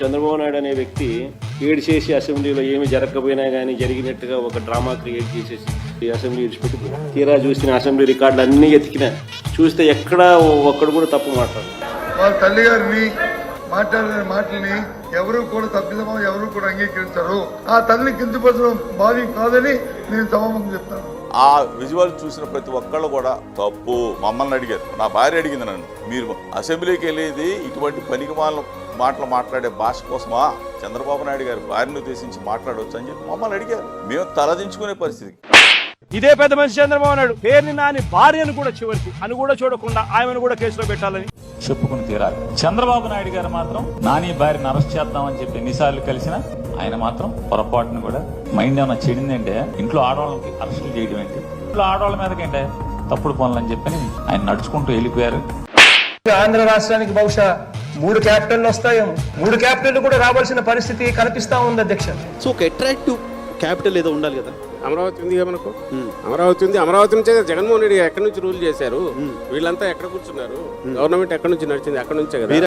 చంద్రబాబు నాయుడు అనే వ్యక్తి ఏడు చేసి అసెంబ్లీలో ఏమి జరగకపోయినా కానీ జరిగినట్టుగా ఒక డ్రామా క్రియేట్ చేసేసి ఈ అసెంబ్లీ విడిచిపెట్టి తీరా చూసిన అసెంబ్లీ రికార్డులు అన్నీ ఎతికినా చూస్తే ఎక్కడా ఒక్కడు కూడా తప్పు మాట్లాడు. వాళ్ళ తల్లి గారిని మాట్లాడిన మాటల్ని ఎవరు కూడా తప్పిదమో ఎవరు కూడా అంగీకరించారు. ఆ తల్లిని కించపరచడం భావ్యం కాదని నేను సమాపంగా చెప్తాను. ఆ విజువల్ చూసిన ప్రతి ఒక్కళ్ళు కూడా తప్పు. మమ్మల్ని అడిగారు, నా భార్య అడిగింది నన్ను, మీరు అసెంబ్లీకి వెళ్ళేది ఇటువంటి పనికిమాల మాటలు మాట్లాడే భాష కోసమా? చంద్రబాబు నాయుడు గారి భార్యను ఉద్దేశించి మాట్లాడవచ్చు అని చెప్పి మమ్మల్ని అడిగారు. మేము తలదించుకునే పరిస్థితి. ఇదే పెద్ద మనిషి చంద్రబాబు నాయుడు పేరుని నాని భార్యను కూడా చివరికి అని కూడా చూడకుండా ఆమెను కూడా కేసులో పెట్టాలని చెప్పుకుని తీరాలి. చంద్రబాబు నాయుడు గారు మాత్రం నాని భార్యను అరెస్ట్ చేద్దామని చెప్పి ఎన్నిసార్లు కలిసినా ఆయన మాత్రం పొరపాటును కూడా మైండ్ ఏమైనా చెడిందంటే ఇంట్లో ఆడవాళ్ళకి అరెస్టులు చేయడం ఏంటి, ఇంట్లో ఆడవాళ్ళ మీదకంటే తప్పుడు పనులని చెప్పని ఆయన నడుచుకుంటూ వెళ్ళిపోయారు. ఆంధ్ర రాష్ట్రానికి బహుశా 3 క్యాపిటల్లు వస్తాయేమో. 3 క్యాపిటల్లు కూడా రావాల్సిన పరిస్థితి కనిపిస్తా ఉంది అధ్యక్ష. సో ఒక అట్రాక్టివ్ క్యాపిటల్ ఏదో ఉండాలి కదా. అమరావతి ఉంది కదా మనకు. అమరావతి ఉంది. అమరావతి నుంచే జగన్మోహన్ రెడ్డి ఎక్కడి నుంచి రూల్ చేశారు. వీళ్ళంతా ఎక్కడ కూర్చున్నారు? గవర్నమెంట్ ఎక్కడి నుంచి నడిచింది? అక్కడ నుంచే కదా.